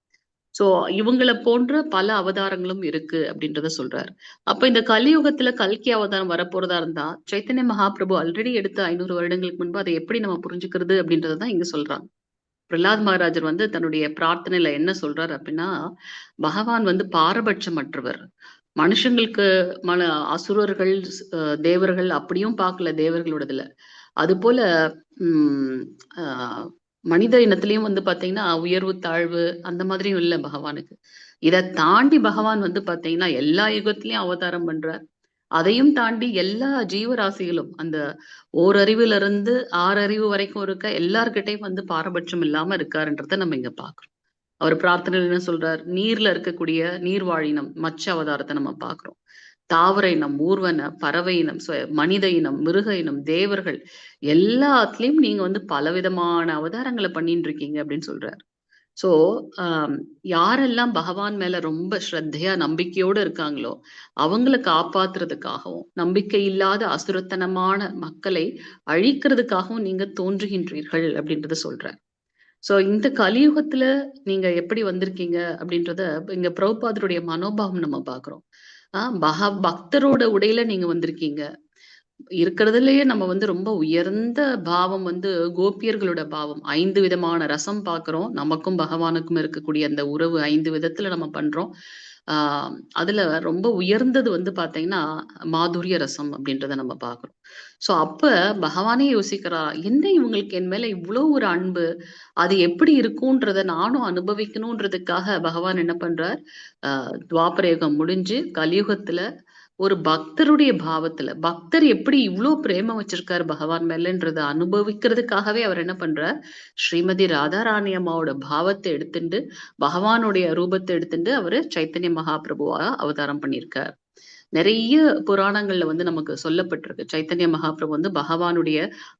சோ இவங்களை போன்ற பல அவதாரங்களும் இருக்கு அப்படின்றத சொல்றாரு. அப்ப இந்த கலியுகத்துல கல்கி அவதாரம் வரப்போறதா இருந்தா சைத்தன்ய மகாபிரபு ஆல்ரெடி எடுத்த 500 வருடங்களுக்கு முன்பு அதை எப்படி நம்ம புரிஞ்சுக்கிறது அப்படின்றதான் இங்க சொல்றாங்க. பிரகலாத் மகாராஜர் வந்து தன்னுடைய பிரார்த்தனையில என்ன சொல்றாரு அப்படின்னா, பகவான் வந்து பாரபட்சமற்றவர். மனுஷங்களுக்கு அசுரர்கள், தேவர்கள் அப்படியும் பார்க்கல தேவர்களோடதுல. அது போல மனித இனத்திலயும் வந்து பாத்தீங்கன்னா உயர்வு தாழ்வு அந்த மாதிரியும் இல்லை பகவானுக்கு. இதை தாண்டி பகவான் வந்து பாத்தீங்கன்னா எல்லா யுகத்திலயும் அவதாரம் பண்றார். அதையும் தாண்டி எல்லா ஜீவராசிகளும் அந்த ஓரறிவுல இருந்து 6 அறிவு வரைக்கும் இருக்க எல்லார்கிட்டையும் வந்து பாரபட்சம் இல்லாம இருக்காருன்றத நம்ம இங்க பாக்குறோம். அவர் பிரார்த்தனையில என்ன சொல்றார்? நீர்ல இருக்கக்கூடிய நீர்வாழினம் மச்ச அவதாரத்தை நம்ம பாக்குறோம். தாவர இனம், ஊர்வன, பறவை இனம், மனித இனம், மிருக இனம், தேவர்கள் எல்லாத்துலயும் நீங்க வந்து பலவிதமான அவதாரங்களை பண்ணிட்டு இருக்கீங்க அப்படின்னு சொல்றாரு. சோ யாரெல்லாம் பகவான் மேல ரொம்ப ஸ்ரத்தையா நம்பிக்கையோடு இருக்காங்களோ அவங்களை காப்பாத்துறதுக்காகவும், நம்பிக்கை இல்லாத அசுரத்தனமான மக்களை அழிக்கிறதுக்காகவும் நீங்க தோன்றுகின்றீர்கள் அப்படின்றத சொல்றார். சோ இந்த கலியுகத்துல நீங்க எப்படி வந்திருக்கீங்க அப்படின்றத இங்க பிரபுபாதருடைய மனோபாவம் நம்ம பாக்குறோம். பக்தரோட உடையில நீங்க வந்திருக்கீங்க. இருக்கிறதுலயே நம்ம வந்து ரொம்ப உயர்ந்த பாவம் வந்து கோபியர்களோட பாவம். 5 விதமான ரசம் பாக்குறோம். நமக்கும் பகவானுக்கும் இருக்கக்கூடிய அந்த உறவு 5 விதத்துல நம்ம பண்றோம். அதுல ரொம்ப உயர்ந்தது வந்து பாத்தீங்கன்னா மாதுரிய ரசம் அப்படின்றத நம்ம பாக்குறோம். சோ அப்ப பகவானே யோசிக்கிறா, என்ன இவங்களுக்கு என் மேல இவ்வளவு ஒரு அன்பு, அது எப்படி இருக்கும்ன்றத நானும் அனுபவிக்கணும்ன்றதுக்காக பகவான் என்ன பண்றார்? துவாபர யுகம் முடிஞ்சு கலியுகத்துல ஒரு பக்தருடைய பாவத்துல, பக்தர் எப்படி இவ்வளவு பிரேமம் வச்சிருக்காரு பகவான் மேலன்றத அனுபவிக்கிறதுக்காகவே அவர் என்ன பண்றார்? ஸ்ரீமதி ராதாராணி அம்மாவோட பாவத்தை எடுத்துட்டு, பகவானுடைய ரூபத்தை எடுத்துட்டு அவரு சைத்தன்ய மகாபிரபுவா அவதாரம் பண்ணியிருக்கார். நிறைய புராணங்கள்ல வந்து நமக்கு சொல்லப்பட்டிருக்கு. சைத்தன்ய மகாபிரபு வந்து பகவானுடைய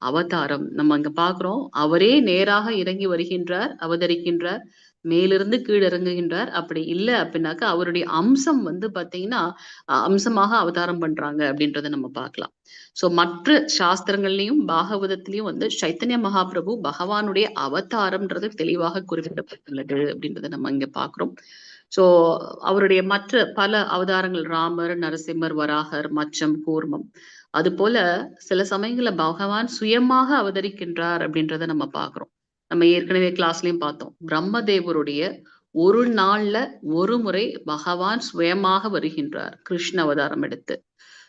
அவதாரம். நம்ம இங்க பாக்குறோம், அவரே நேராக இறங்கி வருகின்றார், அவதரிக்கின்றார், மேலிருந்து கீழ் இறங்குகின்றார். அப்படி இல்லை அப்படின்னாக்கா அவருடைய அம்சம் வந்து பாத்தீங்கன்னா அம்சமாக அவதாரம் பண்றாங்க அப்படின்றத நம்ம பார்க்கலாம். சோ மற்ற சாஸ்திரங்கள்லயும் பாகவதத்திலையும் வந்து சைத்தன்ய மகாபிரபு பகவானுடைய அவதாரம்ன்றது தெளிவாக குறிப்பிடப்பட்டுள்ளது அப்படின்றத நம்ம இங்க பாக்குறோம். சோ அவருடைய மற்ற பல அவதாரங்கள் ராமர், நரசிம்மர், வராகர், மச்சம், கூர்மம், அது போல சில சமயங்கள்ல பகவான் சுயமாக அவதரிக்கின்றார் அப்படின்றத நம்ம பாக்குறோம். நம்ம ஏற்கனவே கிளாஸ்லயும் பார்த்தோம். பிரம்மதேவருடைய ஒரு நாள்ல ஒரு முறை பகவான் சுயமாக வருகின்றார் கிருஷ்ண அவதாரம் எடுத்து.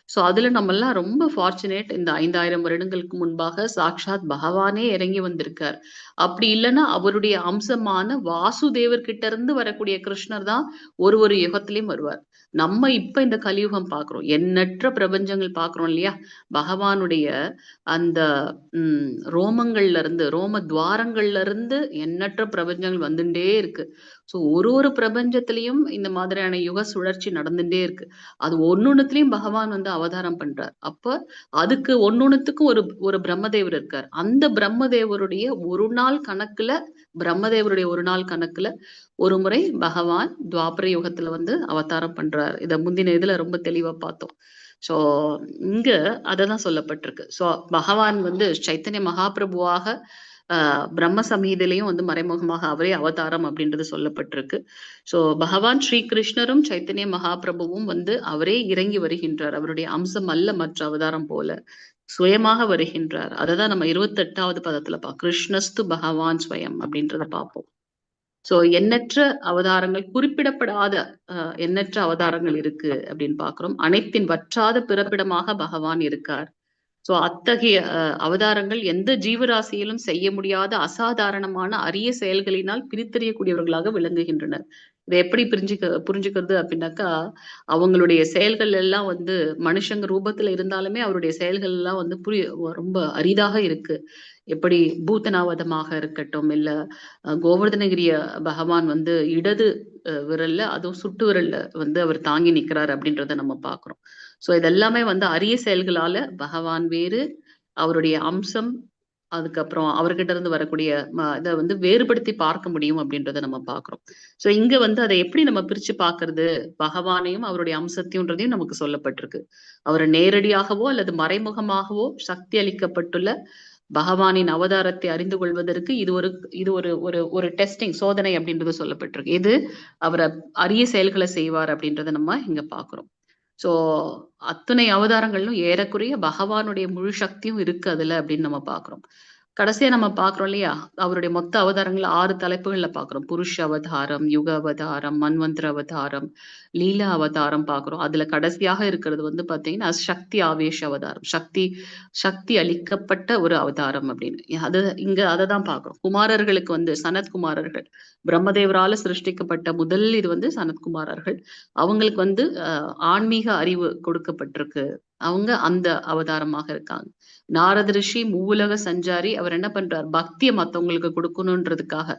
சோ அதுல நம்ம எல்லாம் ரொம்ப ஃபார்ச்சுனேட். இந்த 5000 வருடங்களுக்கு முன்பாக சாக்ஷாத் பகவானே இறங்கி வந்திருக்கார். அப்படி இல்லைன்னா அவருடைய அம்சமான வாசுதேவர் கிட்ட இருந்து வரக்கூடிய கிருஷ்ணர் தான் ஒரு யுகத்திலையும் வருவார். நம்ம இப்ப இந்த கலியுகம் பாக்குறோம், எண்ணற்ற பிரபஞ்சங்கள் பாக்குறோம் இல்லையா? பகவானுடைய அந்த ரோமங்கள்ல இருந்து, ரோம துவாரங்கள்ல இருந்து எண்ணற்ற பிரபஞ்சங்கள் வந்துட்டே இருக்கு. சோ ஒரு பிரபஞ்சத்திலையும் இந்த மாதிரியான யுக சுழற்சி நடந்துட்டே இருக்கு. அது ஒன்னொன்னுத்திலையும் பகவான் வந்து அவதாரம் பண்றார். அப்ப அதுக்கு ஒன்னொன்னுத்துக்கும் ஒரு பிரம்மதேவர் இருக்கார். அந்த பிரம்மதேவருடைய ஒரு நாள் கணக்குல ஒரு முறை பகவான் துவாபர யுகத்துல வந்து அவதாரம் பண்றார். இத முந்தின இதுல ரொம்ப தெளிவா பார்த்தோம். சோ இங்க அததான் சொல்லப்பட்டிருக்கு. சோ பகவான் வந்து சைத்தன்ய மகாபிரபுவாக பிரம்ம சமீதிலையும் வந்து மறைமுகமாக அவரே அவதாரம் அப்படின்றது சொல்லப்பட்டிருக்கு. சோ பகவான் ஸ்ரீ கிருஷ்ணரும் சைத்தன்ய மகாபிரபுவும் வந்து அவரே இறங்கி வருகின்றார். அவருடைய அம்சம் அல்ல மற்ற அவதாரம் போல, சுயமாக வருகின்றார். அததான் நம்ம 28வது பதத்துல கிருஷ்ணஸ்து பகவான் ஸ்வயம் அப்படின்றத பார்ப்போம். சோ எண்ணற்ற அவதாரங்கள், குறிப்பிடப்படாத எண்ணற்ற அவதாரங்கள் இருக்கு அப்படின்னு பாக்குறோம். அனைத்தின் வற்றாத பிறப்பிடமாக பகவான் இருக்கார். சோ அத்தகைய அவதாரங்கள் எந்த ஜீவராசியிலும் செய்ய முடியாத அசாதாரணமான அரிய செயல்களினால் பிரித்தறியக்கூடியவர்களாக விளங்குகின்றனர். இதை எப்படி புரிஞ்சுக்கிறது அப்படின்னாக்கா, அவங்களுடைய செயல்கள் எல்லாம் வந்து மனுஷங்க ரூபத்துல இருந்தாலுமே அவருடைய செயல்கள் எல்லாம் வந்து ரொம்ப அரிதாக இருக்கு. எப்படி பூதனாவதமாக இருக்கட்டும், இல்ல கோவர்தனகிரிய பகவான் வந்து இடது விரல்ல, அதுவும் சுட்டு விரல்ல வந்து அவர் தாங்கி நிக்கிறார் அப்படின்றத நம்ம பாக்குறோம். சோ இதெல்லாமே வந்து அரிய செயல்களால பகவான் வேறு, அவருடைய அம்சம், அதுக்கப்புறம் அவர்கிட்ட இருந்து வரக்கூடிய இதை வந்து வேறுபடுத்தி பார்க்க முடியும் அப்படின்றத நம்ம பாக்குறோம். சோ இங்க வந்து அதை எப்படி நம்ம பிரிச்சு பாக்குறது, பகவானையும் அவருடைய அம்சத்தையும்ன்றதையும் நமக்கு சொல்லப்பட்டிருக்கு. அவரை நேரடியாகவோ அல்லது மறைமுகமாகவோ சக்தி அளிக்கப்பட்டுள்ள பகவானின் அவதாரத்தை அறிந்து கொள்வதற்கு இது ஒரு ஒரு ஒரு டெஸ்டிங், சோதனை அப்படின்றது சொல்லப்பட்டிருக்கு. இது அவரை அரிய செயல்களை செய்வார் அப்படின்றத நம்ம இங்க பாக்குறோம். சோ அத்தனை அவதாரங்களும் ஏறக்குறைய பகவானுடைய முழு சக்தியும் இருக்கு அதுல அப்படின்னு நம்ம பாக்குறோம். கடைசியா நம்ம பாக்குறோம் இல்லையா, அவருடைய மொத்த அவதாரங்கள் 6 தலைப்புகள்ல பாக்குறோம். புருஷ அவதாரம், யுக அவதாரம், மன்வந்திர அவதாரம், லீலா அவதாரம் பாக்குறோம். அதுல கடைசியாக இருக்கிறது வந்து பாத்தீங்கன்னா சக்தி ஆவேஷ அவதாரம், சக்தி அளிக்கப்பட்ட ஒரு அவதாரம் அப்படின்னு. இங்க அததான் பாக்குறோம். குமாரர்களுக்கு வந்து சனத்குமாரர்கள், பிரம்மதேவரால சிருஷ்டிக்கப்பட்ட முதல் இது வந்து சனத்குமாரர்கள். அவங்களுக்கு வந்து ஆன்மீக அறிவு கொடுக்கப்பட்டிருக்கு. அவங்க அந்த அவதாரமாக இருக்காங்க. நாரத ரிஷி மூவுலக சஞ்சாரி. அவர் என்ன பண்றார், பக்தியை மத்தவங்களுக்கு கொடுக்கணுன்றதுக்காக.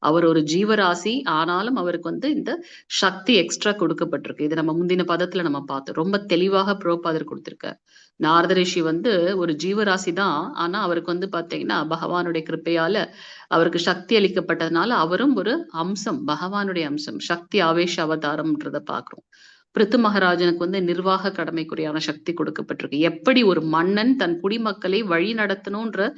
அவர் ஒரு ஜீவராசி, ஆனாலும் அவருக்கு வந்து இந்த சக்தி எக்ஸ்ட்ரா கொடுக்கப்பட்டிருக்கு. இது நம்ம முந்தின பதத்துல நம்ம பார்த்தோம். ரொம்ப தெளிவாக பிரபுபாதர் கொடுத்திருக்கார். நாரத ரிஷி வந்து ஒரு ஜீவராசி தான், ஆனா அவருக்கு வந்து பாத்தீங்கன்னா பகவானுடைய கிருப்பையால அவருக்கு சக்தி அளிக்கப்பட்டதுனால அவரும் ஒரு அம்சம், பகவானுடைய அம்சம், சக்தி ஆவேஷ அவதாரம்ன்றத பாக்குறோம். பிருத்து மகாராஜனுக்கு வந்து நிர்வாக கடமைக்குரியான சக்தி கொடுக்கப்பட்டிருக்கு. எப்படி ஒரு மன்னன் தன் குடிமக்களை வழி நடத்தணும்ன்ற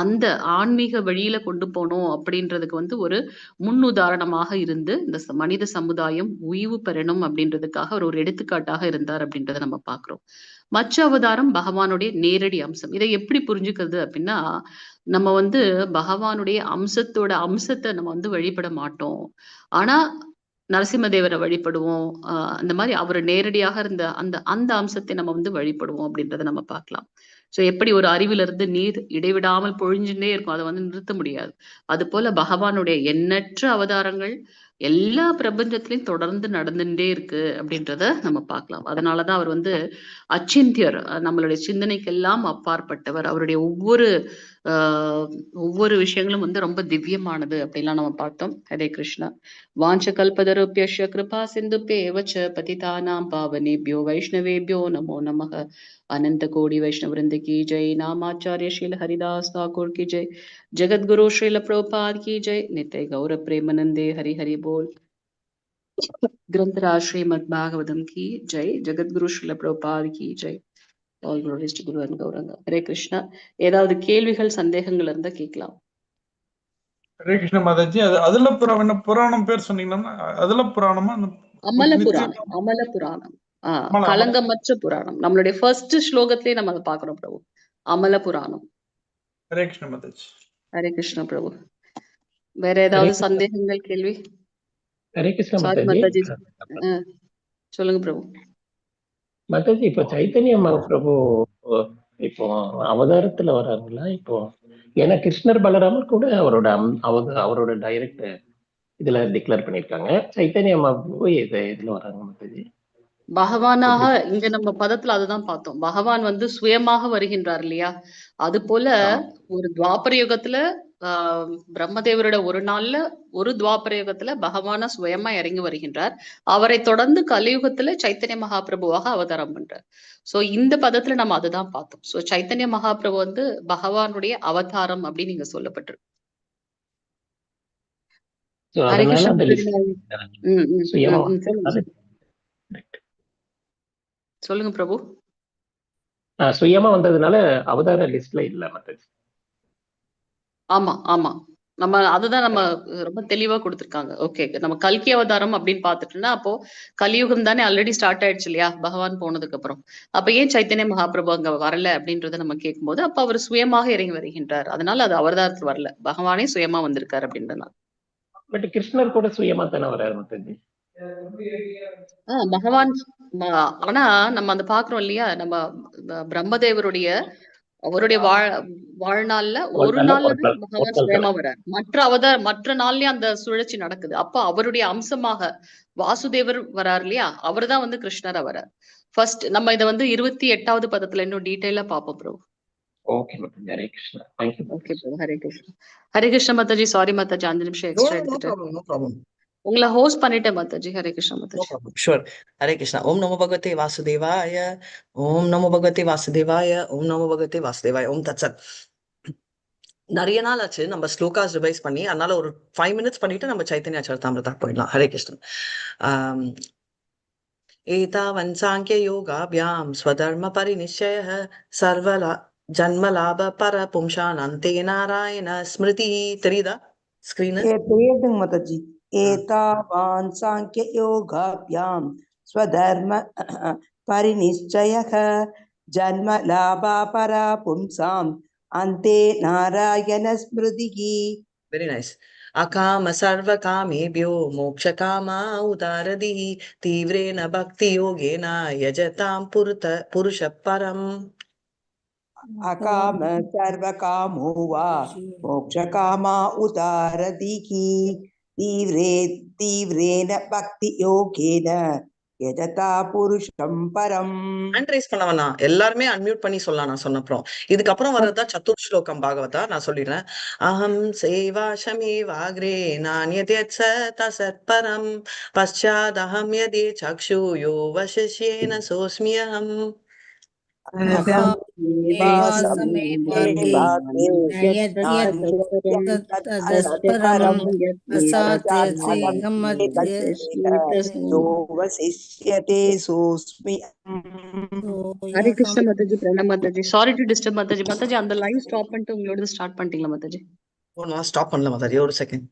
அந்த ஆன்மீக வழியில கொண்டு போனோம் அப்படின்றதுக்கு வந்து ஒரு முன்னுதாரணமாக இருந்து இந்த மனித சமுதாயம் உய்வு பெறணும் அப்படின்றதுக்காக அவர் ஒரு எடுத்துக்காட்டாக இருந்தார் அப்படின்றத நம்ம பாக்குறோம். மற்ற அவதாரம் பகவானுடைய நேரடி அம்சம். இதை எப்படி புரிஞ்சுக்கிறது அப்படின்னா, நம்ம வந்து பகவானுடைய அம்சத்தை நம்ம வந்து வழிபட மாட்டோம். ஆனா நரசிம்மதேவரை வழிபடுவோம். அந்த மாதிரி அவர் நேரடியாக இருந்த அந்த அந்த அம்சத்தை நம்ம வந்து வழிபடுவோம் அப்படின்றத நம்ம பார்க்கலாம். சோ எப்படி ஒரு அருவில இருந்து நீர் இடைவிடாமல் பொழிஞ்சுட்டே இருக்கும், அதை வந்து நிறுத்த முடியாது. அது போல பகவானுடைய எண்ணற்ற அவதாரங்கள் எல்லா பிரபஞ்சத்திலையும் தொடர்ந்து நடந்துட்டே இருக்கு அப்படின்றத நம்ம பார்க்கலாம். அதனாலதான் அவர் வந்து அச்சிந்தியர், நம்மளுடைய சிந்தனைக்கெல்லாம் அப்பாற்பட்டவர். அவருடைய ஒவ்வொரு விஷயங்களும் வந்து ரொம்ப திவ்யமானது அப்படின்லாம் நம்ம பார்த்தோம். ஹரே கிருஷ்ணா. வாஞ்ச கல்பதருப்யஸ்ய கிருபா சிந்துப்யேவ ச பதிதானாம் பாவனேப்யோ வைஷ்ணவேப்யோ நமோ நமः. अनंत कोटि वैष्णव वृंद की जय. नामाचार्य श्रील हरिदास ठाकुर की जय. जगत गुरु श्रील प्रभुपाद की जय. नित्य गौर प्रेमानंदे हरि हरि बोल. ग्रंथराज श्रीमद् भागवतम की जय. जगत गुरु श्रील प्रभुपाद की जय. All glories to Guru and Gauranga. Hare Krishna. ஏதாவது கேள்விகள் சந்தேகங்கள் இருந்தா கேட்கலாம். ஹரே கிருஷ்ண மாதாஜி. அதுல புராணம் பேர் சொன்னீங்கன்னா, அதுல புராணமா? அமல புராணம். கலங்கமற்ற புராணம். நம்மளுடைய ஃபர்ஸ்ட் ஸ்லோகத்திலே நம்ம அதை பாக்குறோம் பிரபு. அமல புராணம். ஹரே கிருஷ்ண மாதாஜி. ஹரே கிருஷ்ண பிரபு. வேற ஏதாவது சந்தேகங்கள், கேள்வி? ஹரே கிருஷ்ண மாதாஜி. சொல்லுங்க பிரபு. மாதாஜி, இப்போ சைத்தன்ய மகாபிரபு இப்போ அவதாரத்துல வர்றாருங்களா? இப்போ ஏன்னா கிருஷ்ணர் பலராமர் கூட அவரோட டைரக்ட் இதுல டிக்ளேர் பண்ணிருக்காங்க. சைத்தன்ய மகாபிரபு இதுல வர்றாங்க மாதாஜி. பகவானாக இங்க நம்ம பதத்துல அதுதான் பார்த்தோம். பகவான் வந்து சுயமாக வருகின்றார் இல்லையா? அது போல ஒரு துவாபர யுகத்துல பிரம்மதேவரோட ஒரு நாள்ல ஒரு துவாபர யுகத்துல பகவானா சுயமா இறங்கி வருகின்றார். அவரை தொடர்ந்து கலியுகத்துல சைத்தன்ய மகாபிரபுவாக அவதாரம் பண்றார். சோ இந்த பதத்துல நம்ம அதுதான் பார்த்தோம். சோ சைத்தன்ய மகாபிரபு வந்து பகவானுடைய அவதாரம் அப்படின்னு நீங்க சொல்லப்பட்டிருக்கு. சொல்லுங்க பிரபு. சுயமா வந்ததுனால அவதார லிஸ்ட்ல இல்ல மாதாஜி. ஆமா, ஆமா. நம்ம அதுதான் நம்ம ரொம்ப தெளிவா குடுத்துருக்காங்க. ஓகே. நம்ம கல்கி அவதாரம் அப்படின்னு பார்த்துட்டோம்னா, அப்போ கலியுகம் தானே ஆல்ரெடி ஸ்டார்ட் ஆயிடுச்சு இல்லையா? பகவான் போனதுக்கு அப்புறம். அப்ப ஏன் சைத்தன்ய மகாபிரபு அங்க வரல அப்படின்றத நம்ம கேட்கும்போது, அப்ப அவர் சுயமாக இறங்கி வருகின்றார். அதனால அது அவதாரத்துல வரல. பகவானே சுயமா வந்திருக்காரு அப்படின்றனால. பட் கிருஷ்ணர் கூட சுயமா தானே வர்றாரு மாதாஜி. பகவான் ஆனா நம்ம அந்த பாக்குறோம் இல்லையா? நம்ம பிரம்மதேவருடைய அவருடைய வாழ்நாள்ல ஒரு நாள்ல தான் பகவான் சுயமா வர்றார். மற்ற நாள்லயும் அந்த சுழற்சி நடக்குது. அப்ப அவருடைய அம்சமாக வாசுதேவர் வரார் இல்லையா? அவர்தான் வந்து கிருஷ்ணரா வரார். ஃபர்ஸ்ட் நம்ம இத வந்து 28வது பதத்துல இன்னும் டீடைலா பாப்போம் bro. Okay Mataji. Hare Krishna. Thank you. Okay bro. Hare Krishna. Hare Krishna Mataji. Sorry Mataji 5 நிமிஷம் No, எக்ஸ்ட்ரா no எடுத்துட்டேன். problem, no problem. உங்களை ஹோஸ்ட் பண்ணிட்டேன் Mataji. Hare Krishna No Mataji. problem. Sure. Hare Krishna. Om Namo Bhagavate Vasudevaya. Om Namo Bhagavate Vasudevaya. Om Namo Bhagavate Vasudevaya. Om Tat Sat. நிறைய நாள் ஆச்சு நம்ம slokas revise பண்ணி, அதனால ஒரு 5 minutes பண்ணிட்டு நம்ம சைத்தன்ய சரிதாமிரதா போயிடலாம். ஹரே கிருஷ்ணன். ஏதாவன் சாங்கிய யோகாபியாம் ஸ்வதர்ம பரிநிச்சய சர்வலா ஜன்மலாப பர பும்சான் அந்தே நாராயண ஸ்மிருதி. தெரியுதா ஸ்கிரீன்? தெரியுதுங்க மாதாஜி. ஏதாவான் சாங்கிய யோகாபியாம் ஸ்வதர்ம பரிநிச்சயः ஜன்ம லாபா பரா பும்சாம் அந்தே நாராயண ஸ்மிருதிஹி. Very nice. அகாம சர்வ காமேபியோ மோக்ஷ காமா உதாரதி தீவிரேன பக்தி யோகேன யஜதாம் புருஷ பரம். அகாம சர்வ காமோ வா மோக்ஷ காமா உதாரதிஹி தீவிரேன பக்தி யோகேன யஜதா புருஷம் பரம். ஹேண்ட் ரைஸ் பண்ண வேணாம், எல்லாருமே அன்மியூட் பண்ணி சொல்லலாம். நான் சொன்னப்புறம் இதுக்கப்புறம் வர்றதா சதுர் ஸ்லோகம் பாகவதா. நான் சொல்லிடுறேன். அஹம் சேவாஷமே வாக்ரே நானியத்யத்ஸ தசத்பரம் பశ్చాదஹம் யதே சக்ஷு யோ வசிஷ்யேன சோஸ்மியஹம். ஹரே கிருஷ்ணா மாதாஜி. பிரணாம் மாதாஜி. சாரி டு டிஸ்டர்ப் மாதாஜி. மாதாஜி அந்த லைவ் ஸ்டாப் பண்ணிட்டு உங்களோட ஸ்டார்ட் பண்ணிட்டீங்களா மாதாஜி? நான் ஸ்டாப் பண்ணல மாதாஜி, ஒரு செகண்ட்.